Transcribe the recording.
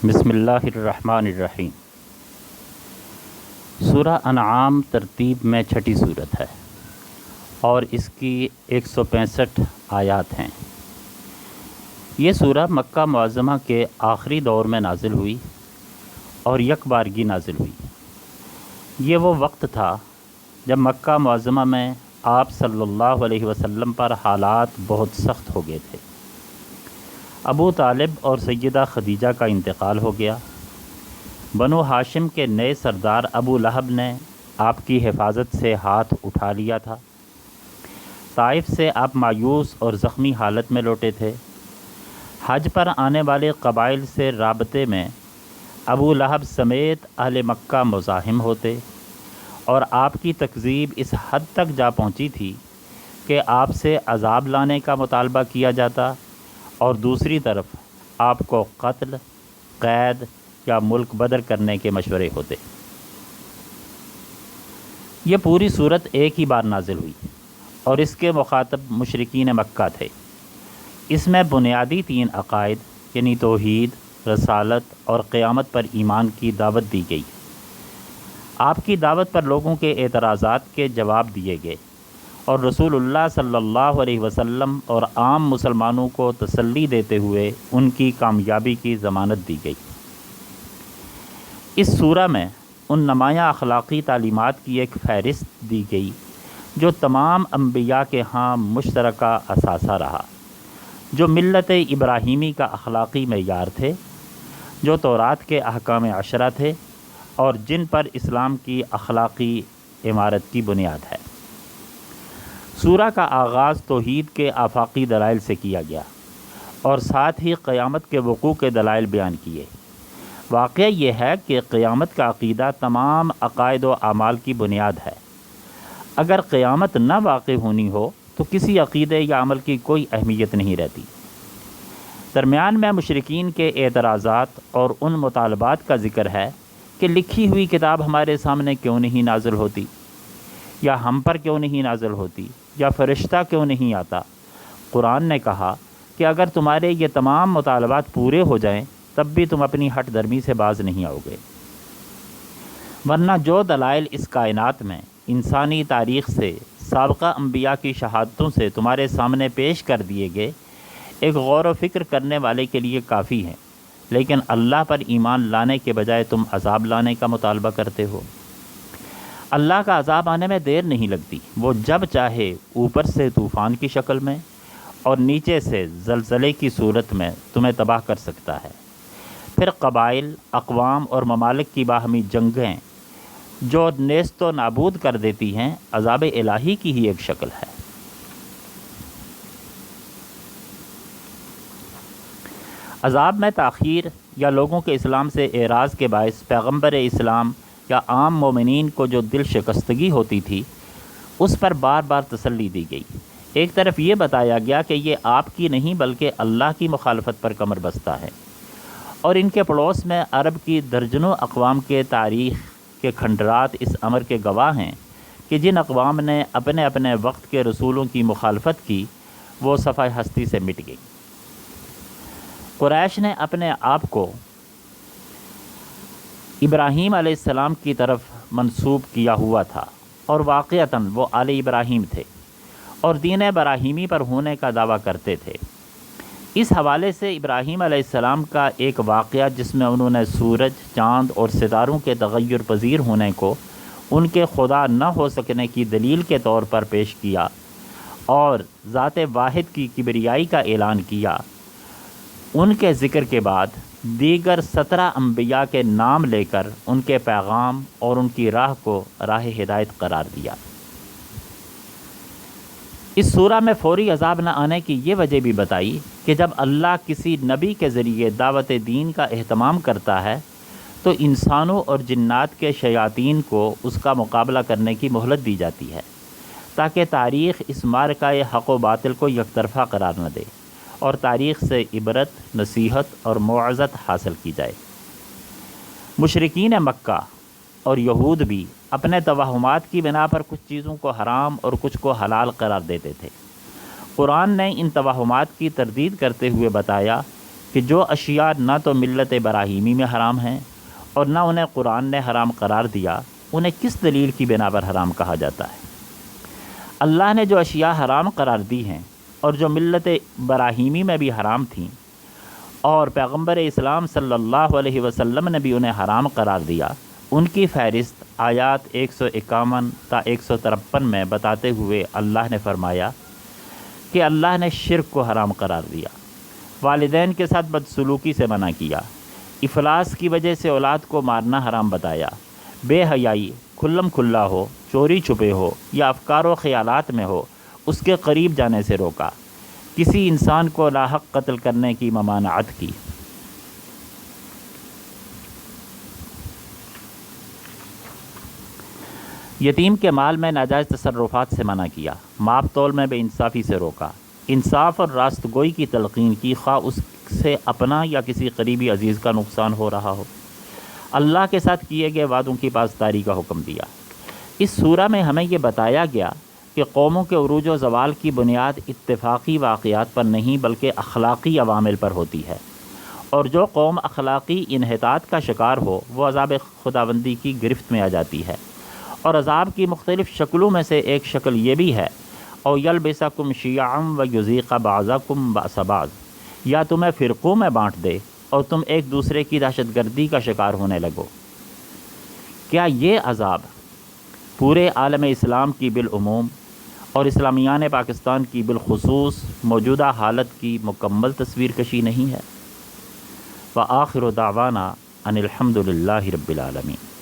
بسم اللہ الرحمن الرحیم۔ سورہ انعام ترتیب میں چھٹی صورت ہے اور اس کی 165 آیات ہیں۔ یہ سورہ مکہ معظمہ کے آخری دور میں نازل ہوئی اور یک بارگی نازل ہوئی۔ یہ وہ وقت تھا جب مکہ معظمہ میں آپ صلی اللہ علیہ وسلم پر حالات بہت سخت ہو گئے تھے۔ ابو طالب اور سیدہ خدیجہ کا انتقال ہو گیا۔ بنو ہاشم کے نئے سردار ابو لہب نے آپ کی حفاظت سے ہاتھ اٹھا لیا تھا۔ طائف سے آپ مایوس اور زخمی حالت میں لوٹے تھے۔ حج پر آنے والے قبائل سے رابطے میں ابو لہب سمیت اہل مکہ مزاحم ہوتے اور آپ کی تکذیب اس حد تک جا پہنچی تھی کہ آپ سے عذاب لانے کا مطالبہ کیا جاتا اور دوسری طرف آپ کو قتل، قید یا ملک بدر کرنے کے مشورے ہوتے۔ یہ پوری صورت ایک ہی بار نازل ہوئی اور اس کے مخاطب مشرکین مکہ تھے۔ اس میں بنیادی 3 عقائد یعنی توحید، رسالت اور قیامت پر ایمان کی دعوت دی گئی۔ آپ کی دعوت پر لوگوں کے اعتراضات کے جواب دیے گئے اور رسول اللہ صلی اللہ علیہ وسلم اور عام مسلمانوں کو تسلی دیتے ہوئے ان کی کامیابی کی ضمانت دی گئی۔ اس سورہ میں ان نمایاں اخلاقی تعلیمات کی ایک فہرست دی گئی جو تمام انبیاء کے ہاں مشترکہ اثاثہ رہا، جو ملت ابراہیمی کا اخلاقی معیار تھے، جو تورات کے احکام 10 تھے اور جن پر اسلام کی اخلاقی عمارت کی بنیاد ہے۔ سورہ کا آغاز توحید کے آفاقی دلائل سے کیا گیا اور ساتھ ہی قیامت کے وقوع کے دلائل بیان کیے۔ واقعہ یہ ہے کہ قیامت کا عقیدہ تمام عقائد و اعمال کی بنیاد ہے۔ اگر قیامت نہ واقع ہونی ہو تو کسی عقیدے یا عمل کی کوئی اہمیت نہیں رہتی۔ درمیان میں مشرکین کے اعتراضات اور ان مطالبات کا ذکر ہے کہ لکھی ہوئی کتاب ہمارے سامنے کیوں نہیں نازل ہوتی، یا ہم پر کیوں نہیں نازل ہوتی، یا فرشتہ کیوں نہیں آتا۔ قرآن نے کہا کہ اگر تمہارے یہ تمام مطالبات پورے ہو جائیں تب بھی تم اپنی ہٹ درمی سے باز نہیں آؤ گے، ورنہ جو دلائل اس کائنات میں انسانی تاریخ سے سابقہ انبیاء کی شہادتوں سے تمہارے سامنے پیش کر دیے گئے ایک غور و فکر کرنے والے کے لیے کافی ہیں، لیکن اللہ پر ایمان لانے کے بجائے تم عذاب لانے کا مطالبہ کرتے ہو۔ اللہ کا عذاب آنے میں دیر نہیں لگتی، وہ جب چاہے اوپر سے طوفان کی شکل میں اور نیچے سے زلزلے کی صورت میں تمہیں تباہ کر سکتا ہے۔ پھر قبائل، اقوام اور ممالک کی باہمی جنگیں جو نیست و نابود کر دیتی ہیں عذاب الہی کی ہی ایک شکل ہے۔ عذاب میں تاخیر یا لوگوں کے اسلام سے اعراض کے باعث پیغمبر اسلام یا عام مومنین کو جو دل شکستگی ہوتی تھی اس پر بار بار تسلی دی گئی۔ ایک طرف یہ بتایا گیا کہ یہ آپ کی نہیں بلکہ اللہ کی مخالفت پر کمر بستہ ہے، اور ان کے پڑوس میں عرب کی درجنوں اقوام کے تاریخ کے کھنڈرات اس امر کے گواہ ہیں کہ جن اقوام نے اپنے اپنے وقت کے رسولوں کی مخالفت کی وہ صفحہ ہستی سے مٹ گئی۔ قریش نے اپنے آپ کو ابراہیم علیہ السلام کی طرف منسوب کیا ہوا تھا اور واقعتاً وہ آل ابراہیم تھے اور دین ابراہیمی پر ہونے کا دعویٰ کرتے تھے۔ اس حوالے سے ابراہیم علیہ السلام کا ایک واقعہ جس میں انہوں نے سورج، چاند اور ستاروں کے تغیر پذیر ہونے کو ان کے خدا نہ ہو سکنے کی دلیل کے طور پر پیش کیا اور ذات واحد کی کبریائی کا اعلان کیا، ان کے ذکر کے بعد دیگر 17 انبیاء کے نام لے کر ان کے پیغام اور ان کی راہ کو راہ ہدایت قرار دیا۔ اس سورہ میں فوری عذاب نہ آنے کی یہ وجہ بھی بتائی کہ جب اللہ کسی نبی کے ذریعے دعوت دین کا اہتمام کرتا ہے تو انسانوں اور جنات کے شیاطین کو اس کا مقابلہ کرنے کی مہلت دی جاتی ہے تاکہ تاریخ اس معرکہ حق و باطل کو یک طرفہ قرار نہ دے اور تاریخ سے عبرت، نصیحت اور موعظت حاصل کی جائے۔ مشرکین مکہ اور یہود بھی اپنے توہمات کی بنا پر کچھ چیزوں کو حرام اور کچھ کو حلال قرار دیتے تھے۔ قرآن نے ان توہمات کی تردید کرتے ہوئے بتایا کہ جو اشیاء نہ تو ملت ابراہیمی میں حرام ہیں اور نہ انہیں قرآن نے حرام قرار دیا، انہیں کس دلیل کی بنا پر حرام کہا جاتا ہے؟ اللہ نے جو اشیاء حرام قرار دی ہیں اور جو ملت ابراہیمی میں بھی حرام تھیں اور پیغمبر اسلام صلی اللہ علیہ وسلم نے بھی انہیں حرام قرار دیا، ان کی فہرست آیات 151 تا 153 میں بتاتے ہوئے اللہ نے فرمایا کہ اللہ نے شرک کو حرام قرار دیا، والدین کے ساتھ بدسلوکی سے منع کیا، افلاس کی وجہ سے اولاد کو مارنا حرام بتایا، بے حیائی کھلم کھلا ہو، چوری چھپے ہو یا افکار و خیالات میں ہو اس کے قریب جانے سے روکا، کسی انسان کو لاحق قتل کرنے کی ممانعت کی۔ یتیم کے مال میں ناجائز تصرفات سے منع کیا، ماپ تول میں بے انصافی سے روکا، انصاف اور راست گوئی کی تلقین کی، خواہ اس سے اپنا یا کسی قریبی عزیز کا نقصان ہو رہا ہو، اللہ کے ساتھ کیے گئے وعدوں کی پاسداری کا حکم دیا۔ اس سورہ میں ہمیں یہ بتایا گیا کہ قوموں کے عروج و زوال کی بنیاد اتفاقی واقعات پر نہیں بلکہ اخلاقی عوامل پر ہوتی ہے، اور جو قوم اخلاقی انحطاط کا شکار ہو وہ عذاب خداوندی کی گرفت میں آ جاتی ہے، اور عذاب کی مختلف شکلوں میں سے ایک شکل یہ بھی ہے او یلبسکم شیعا و یذیق بعضکم بأس بعض، یا تمہیں فرقوں میں بانٹ دے اور تم ایک دوسرے کی دہشت گردی کا شکار ہونے لگو۔ کیا یہ عذاب پورے عالم اسلام کی بالعموم اور اسلامیان پاکستان کی بالخصوص موجودہ حالت کی مکمل تصویر کشی نہیں ہے؟ وآخر دعوانا ان الحمد للہ رب العالمین۔